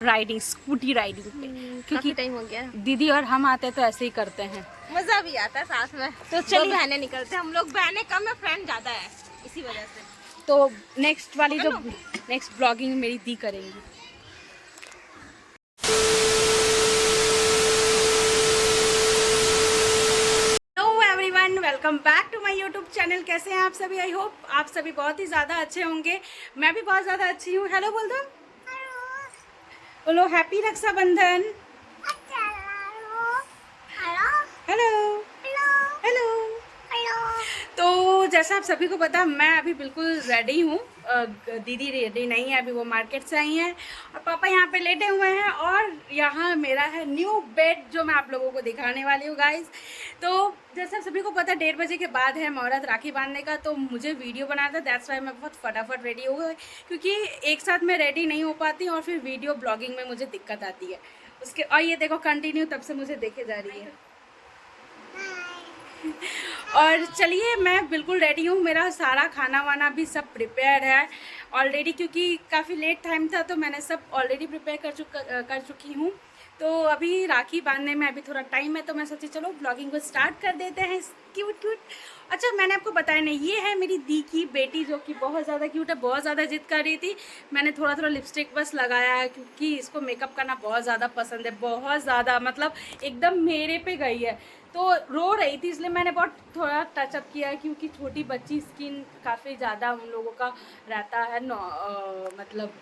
Riding, scooty riding पे, क्योंकि time हो गया। दीदी और हम आते तो ऐसे ही करते हैं, मजा भी आता है साथ में। तो चलिए बहनें निकलते हैं, हम लोग बहनें कम है, फ्रेंड ज्यादा है, इसी वजह से। तो नेक्स्ट वाली जो नेक्स्ट ब्लॉगिंग मेरी दी करेंगी। Hello everyone, welcome back to my YouTube channel. कैसे हैं आप सभी? आई होप आप सभी बहुत ही ज़्यादा अच्छे होंगे। मैं भी बहुत ज़्यादा अच्छी हूँ। हेलो बोल दो, बोलो हैप्पी रक्षाबंधन। Hello hello. तो जैसा आप सभी को पता, मैं अभी बिल्कुल रेडी हूँ। दीदी रेडी नहीं है, अभी वो मार्केट से आई हैं और पापा यहाँ पे लेटे हुए हैं। और यहाँ मेरा है न्यू बेड जो मैं आप लोगों को दिखाने वाली हूँ गाइस। तो जैसे आप सभी को पता, 1:30 बजे के बाद है मुहूर्त राखी बांधने का, तो मुझे वीडियो बनाना था। दैट्स वाई मैं बहुत फटाफट रेडी हो गई, क्योंकि एक साथ मैं रेडी नहीं हो पाती और फिर वीडियो ब्लॉगिंग में मुझे दिक्कत आती है उसके। और ये देखो कंटिन्यू तब से मुझे देखे जा रही है। और चलिए, मैं बिल्कुल रेडी हूँ। मेरा सारा खाना वाना भी सब प्रिपेयर है ऑलरेडी, क्योंकि काफ़ी लेट टाइम था तो मैंने सब ऑलरेडी प्रिपेयर कर चुकी हूँ। तो अभी राखी बांधने में अभी थोड़ा टाइम है, तो मैं सोची चलो ब्लॉगिंग को स्टार्ट कर देते हैं। Cute cute. अच्छा, मैंने आपको बताया नहीं, ये है मेरी दी की बेटी, जो कि बहुत ज़्यादा क्यूट है, बहुत ज़्यादा जिद कर रही थी। मैंने थोड़ा थोड़ा लिपस्टिक बस लगाया है, क्योंकि इसको मेकअप करना बहुत ज़्यादा पसंद है, बहुत ज़्यादा, मतलब एकदम मेरे पे गई है। तो रो रही थी, इसलिए मैंने बहुत थोड़ा टचअप किया है, क्योंकि छोटी बच्ची स्किन काफ़ी ज़्यादा उन लोगों का रहता है मतलब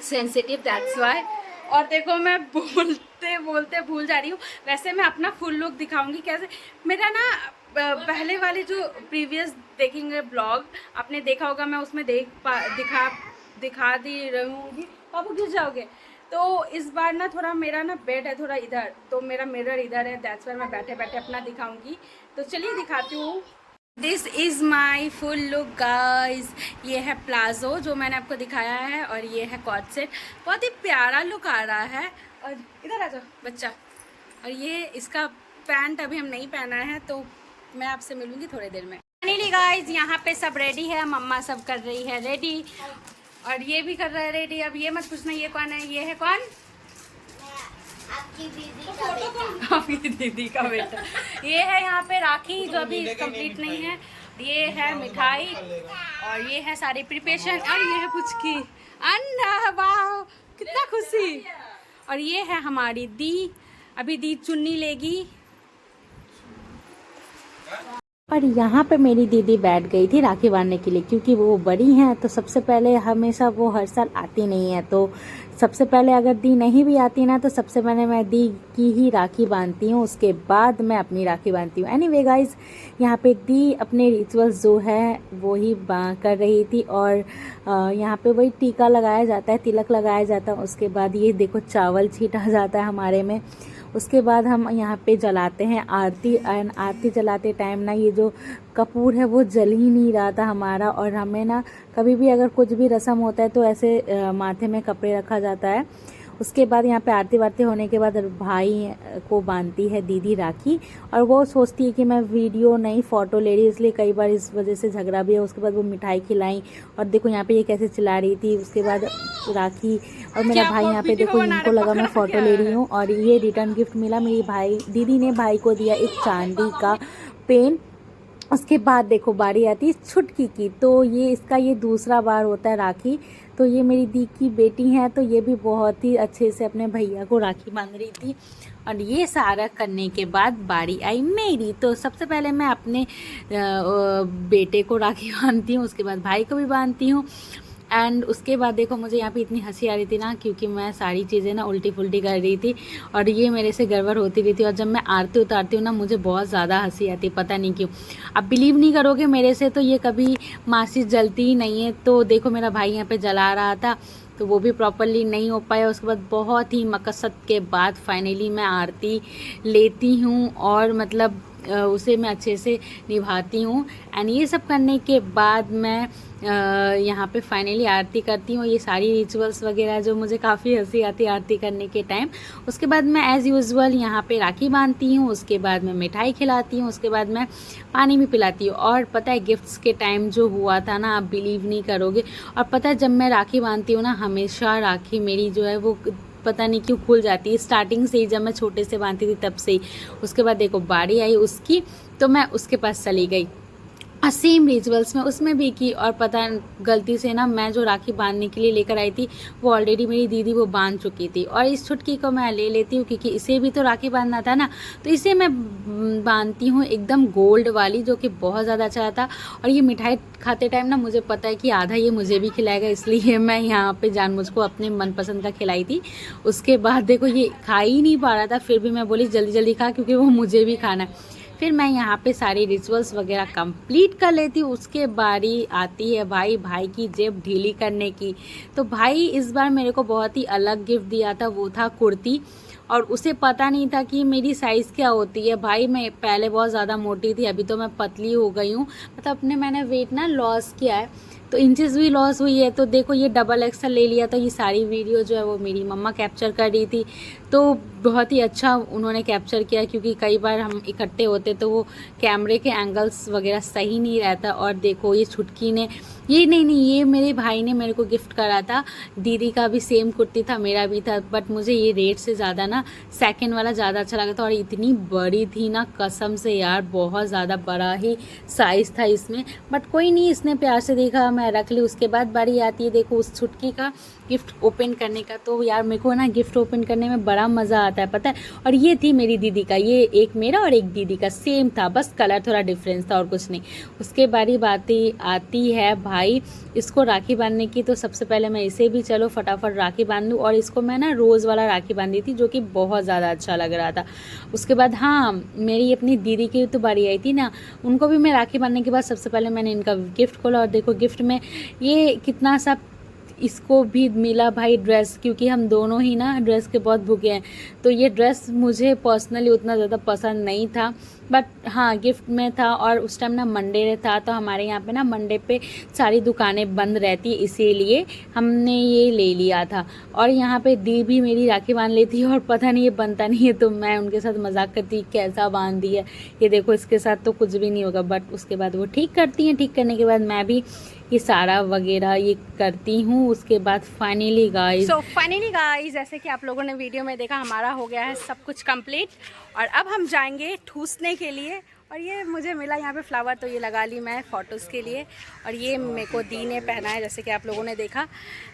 सेंसिटिव, दैट्स वाई। और देखो, मैं बोलते बोलते भूल जा रही हूँ। वैसे मैं अपना फुल लुक दिखाऊंगी कैसे। मेरा ना पहले वाले जो प्रीवियस देखेंगे ब्लॉग आपने देखा होगा, मैं उसमें दिखा दी रहूँगी। बाबू गिर जाओगे। तो इस बार ना थोड़ा मेरा ना बेड है थोड़ा इधर, तो मेरा मिरर इधर है, दैट्स वाई मैं बैठे बैठे अपना दिखाऊंगी। तो चलिए दिखाती हूँ। This is my full look guys. ये है प्लाजो जो मैंने आपको दिखाया है, और ये है कॉट सेट। बहुत ही प्यारा लुक आ रहा है। और इधर आ जाओ बच्चा। और ये इसका पैंट अभी हम नहीं पहना है, तो मैं आपसे मिलूंगी थोड़ी देर में। फाइनली गाइज, यहाँ पे सब रेडी है, मम्मा सब कर रही है रेडी, और ये भी कर रहा है रेडी। अब ये मत पूछना ये कौन है, ये है कौन? आपकी दीदी का बेटा। ये है यहाँ पे राखी, जो अभी कंप्लीट नहीं है। ये है मिठाई, और ये है सारी प्रिपरेशन, और ये है पुचकी। अन्ना वाह, कितना खुशी। और ये है हमारी दी, अभी दी चुन्नी लेगी। और यहाँ पे मेरी दीदी बैठ गई थी राखी बांधने के लिए, क्योंकि वो बड़ी हैं तो सबसे पहले हमेशा वो हर साल आती नहीं है। तो सबसे पहले अगर दी नहीं भी आती ना, तो सबसे पहले मैं दी की ही राखी बांधती हूँ, उसके बाद मैं अपनी राखी बांधती हूँ। एनीवे गाइज, यहाँ पे दी अपने रिचुअल्स जो है वो ही कर रही थी। और यहाँ पे वही टीका लगाया जाता है, तिलक लगाया जाता है। उसके बाद ये देखो चावल छीटा जाता है हमारे में। उसके बाद हम यहाँ पे जलाते हैं आरती। एंड आरती जलाते टाइम ना ये जो कपूर है वो जल ही नहीं रहा था हमारा। और हमें ना कभी भी अगर कुछ भी रस्म होता है तो ऐसे माथे में कपड़े रखा जाता है। उसके बाद यहाँ पे आरती वारती होने के बाद भाई को बांधती है दीदी राखी, और वो सोचती है कि मैं वीडियो नहीं फ़ोटो ले रही, इसलिए कई बार इस वजह से झगड़ा भी है। उसके बाद वो मिठाई खिलाई, और देखो यहाँ पे ये कैसे चिल्ला रही थी। उसके बाद राखी, और मेरा भाई यहाँ पे देखो, इनको लगा मैं फ़ोटो ले रही हूँ। और ये रिटर्न गिफ्ट मिला, मेरी दीदी ने भाई को दिया एक चांदी का पेन। उसके बाद देखो बारी आती है छुटकी की, तो ये दूसरा बार होता है राखी। तो ये मेरी दी की बेटी है, तो ये भी बहुत ही अच्छे से अपने भैया को राखी बांध रही थी। और ये सारा करने के बाद बारी आई मेरी। तो सबसे पहले मैं अपने बेटे को राखी बांधती हूँ, उसके बाद भाई को भी बांधती हूँ। एंड उसके बाद देखो, मुझे यहाँ पे इतनी हंसी आ रही थी ना, क्योंकि मैं सारी चीज़ें ना उल्टी फुल्टी कर रही थी, और ये मेरे से गड़बड़ होती रही थी। और जब मैं आरती उतारती हूँ ना, मुझे बहुत ज़्यादा हंसी आती, पता नहीं क्यों। अब बिलीव नहीं करोगे मेरे से, तो ये कभी माचिस जलती ही नहीं है। तो देखो मेरा भाई यहाँ पे जला रहा था, तो वो भी प्रॉपरली नहीं हो पाया। उसके बाद बहुत ही मकसद के बाद फाइनली मैं आरती लेती हूँ, और मतलब उसे मैं अच्छे से निभाती हूँ। एंड ये सब करने के बाद मैं यहाँ पे फाइनली आरती करती हूँ। ये सारी रिचुअल्स वगैरह जो मुझे काफ़ी हंसी आती है आरती करने के टाइम। उसके बाद मैं एज़ यूजुअल यहाँ पे राखी बांधती हूँ, उसके बाद मैं मिठाई खिलाती हूँ, उसके बाद मैं पानी भी पिलाती हूँ। और पता है गिफ्ट्स के टाइम जो हुआ था ना, आप बिलीव नहीं करोगे। और पता है जब मैं राखी बांधती हूँ ना, हमेशा राखी मेरी जो है वो पता नहीं क्यों खुल जाती है, स्टार्टिंग से ही जब मैं छोटे से बांधती थी तब से ही। उसके बाद देखो बारी आई उसकी, तो मैं उसके पास चली गई और सेम रिचुअल्स में उसमें भी की। और पता गलती से ना मैं जो राखी बांधने के लिए लेकर आई थी वो ऑलरेडी मेरी दीदी वो बांध चुकी थी, और इस छुटकी को मैं ले लेती हूँ क्योंकि इसे भी तो राखी बांधना था ना, तो इसे मैं बांधती हूँ एकदम गोल्ड वाली, जो कि बहुत ज़्यादा अच्छा था। और ये मिठाई खाते टाइम ना मुझे पता है कि आधा ये मुझे भी खिलाएगा, इसलिए मैं यहाँ पे जानबूझ को अपने मनपसंद का खिलाई थी। उसके बाद देखो ये खा ही नहीं पा रहा था, फिर भी मैं बोली जल्दी जल्दी खा क्योंकि वो मुझे भी खाना है। फिर मैं यहाँ पे सारी रिचुअल्स वगैरह कंप्लीट कर लेती हूँ। उसके बारी आती है भाई की जेब ढीली करने की। तो भाई इस बार मेरे को बहुत ही अलग गिफ्ट दिया था, वो था कुर्ती। और उसे पता नहीं था कि मेरी साइज़ क्या होती है। भाई मैं पहले बहुत ज़्यादा मोटी थी, अभी तो मैं पतली हो गई हूँ, मतलब मैंने वेट ना लॉस किया है, तो इंचेस भी लॉस हुई है। तो देखो ये डबल एक्सल ले लिया था। ये सारी वीडियो जो है वो मेरी मम्मा कैप्चर कर रही थी, तो बहुत ही अच्छा उन्होंने कैप्चर किया, क्योंकि कई बार हम इकट्ठे होते तो वो कैमरे के एंगल्स वगैरह सही नहीं रहता। और देखो ये छुटकी ने ये ये मेरे भाई ने मेरे को गिफ्ट करा था। दीदी का भी सेम कुर्ती था, मेरा भी था, बट मुझे ये रेट से ज़्यादा ना सेकंड वाला ज़्यादा अच्छा लगा था। और इतनी बड़ी थी ना, कसम से यार बहुत ज़्यादा बड़ा ही साइज़ था इसमें, बट कोई नहीं, इसने प्यार से देखा, मैं रख ली। उसके बाद बारी आती है देखो उस छुटकी का गिफ्ट ओपन करने का। तो यार मेरे को ना गिफ्ट ओपन करने में बड़ा मज़ा आता है, पता है। और ये थी मेरी दीदी का, ये एक मेरा और एक दीदी का सेम था, बस कलर थोड़ा डिफरेंस था और कुछ नहीं। उसके बारी बातें आती है भाई इसको राखी बांधने की। तो सबसे पहले मैं इसे भी चलो फटाफट राखी बांध दूँ। और इसको मैं ना रोज़ वाला राखी बांधी थी, जो कि बहुत ज़्यादा अच्छा लग रहा था। उसके बाद हाँ, मेरी अपनी दीदी की तो बारी आई थी ना, उनको भी मैं राखी बांधने के बाद सबसे पहले मैंने इनका गिफ्ट खोला। और देखो गिफ्ट में ये कितना सा इसको भी मिला भाई ड्रेस, क्योंकि हम दोनों ही ना ड्रेस के बहुत भूखे हैं। तो ये ड्रेस मुझे पर्सनली उतना ज़्यादा पसंद नहीं था, बट हाँ गिफ्ट में था। और उस टाइम ना मंडे था, तो हमारे यहाँ पे ना मंडे पे सारी दुकानें बंद रहती है, इसीलिए हमने ये ले लिया था। और यहाँ पे दी भी मेरी राखी बांध लेती है, और पता नहीं ये बनता नहीं है, तो मैं उनके साथ मजाक करती कैसा बांध दी है ये देखो, इसके साथ तो कुछ भी नहीं होगा। बट उसके बाद वो ठीक करती हैं, ठीक करने के बाद मैं भी ये सारा वगैरह ये करती हूँ। उसके बाद फाइनली गाइस जैसे कि आप लोगों ने वीडियो में देखा, हमारा हो गया है सब कुछ कंप्लीट। और अब हम जाएंगे ठूसने के लिए। और ये मुझे मिला यहाँ पे फ्लावर, तो ये लगा ली मैं फ़ोटोज़ के लिए। और ये मेरे को दी ने पहना है, जैसे कि आप लोगों ने देखा।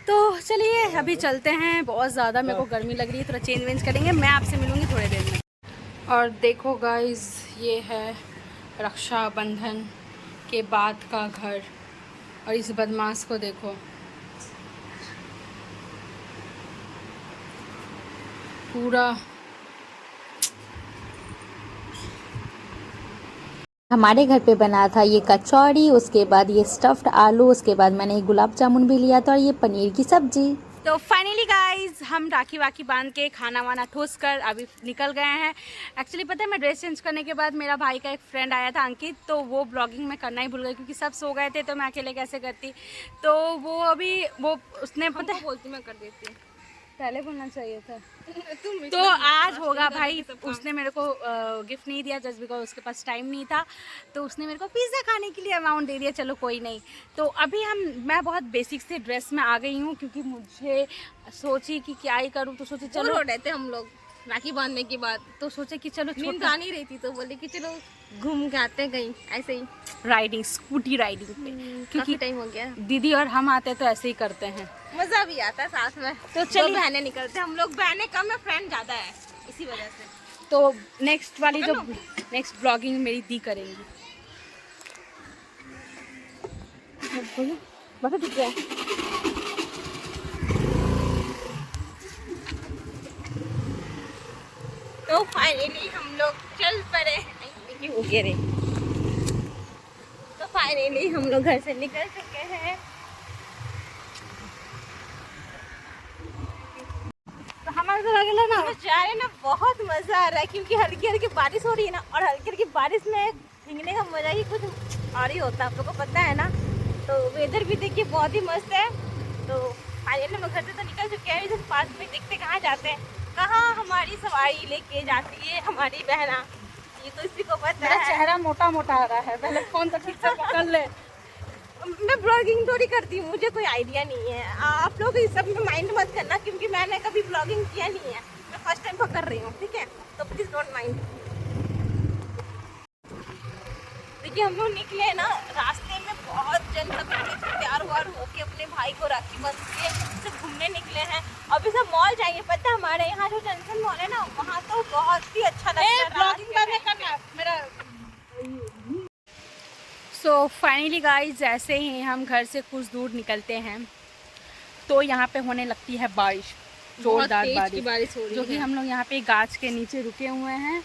तो चलिए अभी चलते हैं, बहुत ज़्यादा मेरे को गर्मी लग रही है, थोड़ा चेंज वेंज करेंगे। मैं आपसे मिलूँगी थोड़ी देर में। और देखो गाइस ये है रक्षाबंधन के बाद का घर। और इस बदमाश को देखो, पूरा हमारे घर पे बना था ये कचौड़ी, उसके बाद ये स्टफ्ड आलू, उसके बाद मैंने गुलाब जामुन भी लिया था, और ये पनीर की सब्जी। तो फाइनली गाइज हम राखी वाखी बांध के खाना वाना ठोस कर अभी निकल गए हैं। एक्चुअली पता है मैं ड्रेस चेंज करने के बाद मेरा भाई का एक फ्रेंड आया था अंकित, तो वो ब्लॉगिंग में करना ही भूल गई, क्योंकि सब सो गए थे तो मैं अकेले कैसे करती। तो वो अभी वो उसने पता है बोलती मैं कर देती, पहले बोलना चाहिए था। तो आज होगा भाई, उसने मेरे को गिफ्ट नहीं दिया जस्ट बिकॉज उसके पास टाइम नहीं था, तो उसने मेरे को पिज़्ज़ा खाने के लिए अमाउंट दे दिया। चलो कोई नहीं। तो अभी मैं बहुत बेसिक से ड्रेस में आ गई हूँ, क्योंकि मुझे सोची कि क्या ही करूँ, तो सोचे चलो रहते हम लोग राखी बांधने के बाद, तो सोचे कि चलो छोटा नहीं रहती, तो बोले कि चलो घूम के आते हैं कहीं ऐसे ही राइडिंग, स्कूटी राइडिंग पे, क्योंकि टाइम हो गया। दीदी और हम आते हैं तो ऐसे ही करते हैं, मज़ा भी आता है साथ में। तो चलिए बहनें निकलते हैं हम लोग, बहनें कम है फ्रेंड ज़्यादा है, इसी वजह से। तो नेक्स्ट वाली जो नेक्स्ट ब्लॉगिंग मेरी दी करेंगी। बता ठीक है। तो फाइनली हम लोग चल पड़े, तो फाइनली हम लोग घर से निकल चुके हैं। तो हमारे तो लगे ना जा रहे ना, बहुत मज़ा आ रहा है, क्योंकि हल्की हल्की बारिश हो रही है ना, और हल्की हल्की बारिश में भीगने का मज़ा ही कुछ और ही होता है, आप लोगों को पता है ना। तो वेदर भी देखिए बहुत ही मस्त है। तो फाइनली हम घर से तो निकल चुके हैं, इधर पास में देखते कहाँ जाते हैं, कहाँ हमारी सवारी लेके जाती है हमारी बहना, ये तो इसी को पता है। चेहरा मोटा मोटा आ रहा है, पहले फोन तो ठीक से पकड़ ले। मैं ब्लॉगिंग थोड़ी करती हूँ, मुझे कोई आइडिया नहीं है। आप लोग इस सब में माइंड मत करना, क्योंकि मैंने कभी ब्लॉगिंग किया नहीं है, मैं फर्स्ट टाइम पकड़ रही हूँ, ठीक है? तो प्लीज़ डोंट माइंड। देखिए हम लोग निकले ना, रास्ते में बहुत जन सब तैयार वार होके अपने भाई को राखी बांध के सिर्फ घूमने निकले हैं। अभी सब मॉल जाएंगे। पता है हमारे यहाँ जो जंक्शन मॉल है ना, वहाँ तो बहुत ही अच्छा लगता है। ब्लॉगिंग करना मेरा। सो फाइनली गाइस, जैसे ही हम घर से कुछ दूर निकलते हैं तो यहाँ पे होने लगती है बारिश, जोरदार बारिश हो रही है। जो कि हम लोग यहाँ पे गाछ के नीचे रुके हुए हैं,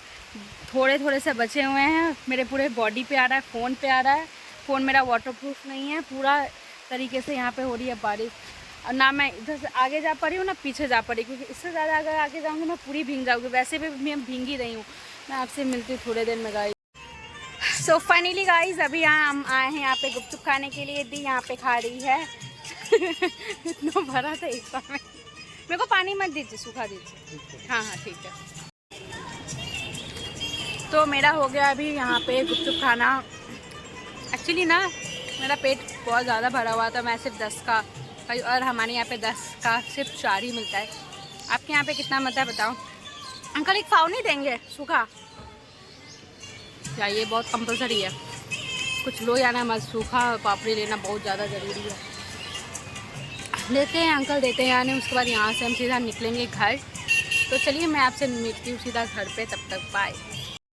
थोड़े थोड़े से बचे हुए हैं। मेरे पूरे बॉडी पे आ रहा है, फ़ोन पे आ रहा है। फ़ोन मेरा वाटरप्रूफ नहीं है, पूरा तरीके से यहाँ पे हो रही है बारिश। और ना मैं इधर से आगे जा पा रही हूँ ना पीछे जा पा रही, क्योंकि इससे ज़्यादा अगर आगे जाऊँगी मैं पूरी भीग जाऊँगी। वैसे भी मैं भीग ही रही हूँ। मैं आपसे मिलती हूँ थोड़े देर में गाइस। सो फाइनली गाइस, अभी यहाँ हम आए हैं यहाँ पे गुपचुप खाने के लिए। दी यहाँ पे खा रही है इतना भरा था एक बार में। मेरे को पानी मत दीजिए, सूखा दीजिए। हाँ हाँ ठीक है। तो मेरा हो गया अभी यहाँ पे गुपचुप खाना। एक्चुअली ना मेरा पेट बहुत ज़्यादा भरा हुआ था, मैं सिर्फ 10 का, और हमारे यहाँ पे 10 का सिर्फ 4 ही मिलता है। आपके यहाँ पे कितना मिलता है बताओ? अंकल एक पाव नहीं देंगे सूखा? क्या ये बहुत कंपलसरी है? कुछ लो या ना मत, सूखा पापड़ी लेना बहुत ज़्यादा ज़रूरी है। लेते हैं अंकल, देते हैं यानी। उसके बाद यहाँ से हम सीधा निकलेंगे घर। तो चलिए मैं आपसे मिलती हूँ सीधा घर पे, तब तक बाय।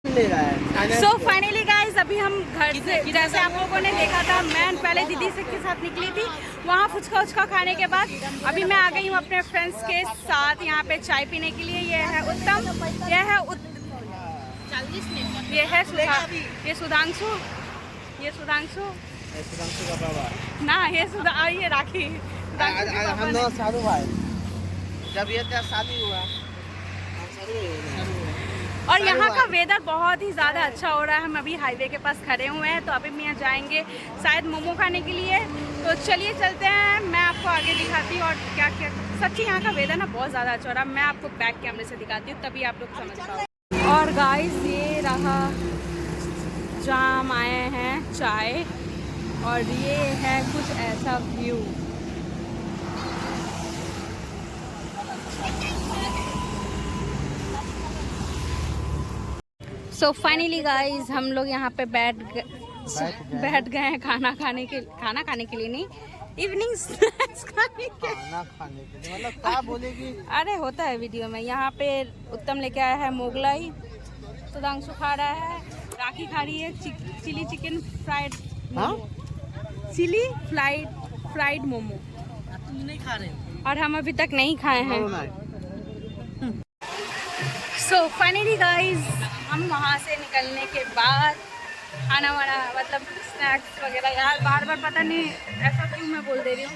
सो फाइनली गाइज, अभी हम घर से, जैसे आप लोगों ने देखा था, मैं पहले दीदी से के साथ निकली थी वहाँ फुचका उचका खाने के बाद। अभी मैं आ गई हूँ अपने फ्रेंड्स के साथ यहाँ पे चाय पीने के लिए। ये है उत्तम, ये है ये है ये सुधांशु, ये सुधांशु का बाबा ना, ये राखी। हम लोग साधु भाई, जब ये तेरा शादी हुआ और यहाँ का वेदर बहुत ही ज़्यादा अच्छा हो रहा है। हम अभी हाईवे के पास खड़े हुए हैं, तो अभी हम यहाँ जाएंगे शायद मोमो खाने के लिए। तो चलिए चलते हैं, मैं आपको आगे दिखाती हूँ। और क्या क्या सच्ची यहाँ का वेदर ना बहुत ज़्यादा अच्छा हो रहा है। मैं आपको बैक कैमरे से दिखाती हूँ, तभी आप लोग समझ पाओ। और गाइस ये रहा जहाँ हम आए हैं चाय, और ये है कुछ ऐसा व्यू। सो फाइनली गाइस, हम लोग यहाँ पे बैठ गए हैं खाना खाने के लिए नहीं, इवनिंग स्नैक्स खाने के लिए। मतलब क्या बोलेगी? अरे होता है वीडियो में। यहाँ पे उत्तम लेके आया है मोगलाई, सुधांशु खा रहा है, राखी खा रही है chilli chicken fried momo, chilli fried momo. नहीं खा रहे और हम अभी तक नहीं खाए हैं। सो फाइनली गाइज, हम वहाँ से निकलने के बाद खाना वाना मतलब स्नैक्स वगैरह, यार बार बार पता नहीं ऐसा क्यों मैं बोल दे रही हूँ।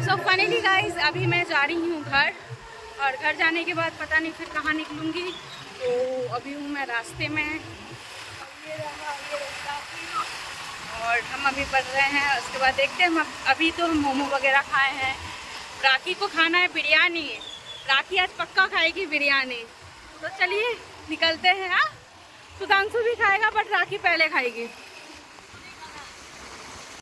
सो फाइनली गाइज, अभी मैं जा रही हूँ घर, और घर जाने के बाद पता नहीं फिर कहाँ निकलूँगी। तो अभी हूँ मैं रास्ते में, ये रास्ता, और हम अभी बढ़ रहे हैं। उसके बाद देखते हैं। हम अभी तो हम मोमो वगैरह खाए हैं। राखी को खाना है बिरयानी, राखी आज पक्का खाएगी बिरयानी। तो चलिए निकलते हैं। हाँ, सुधांशु भी खाएगा, बट राखी पहले खाएगी।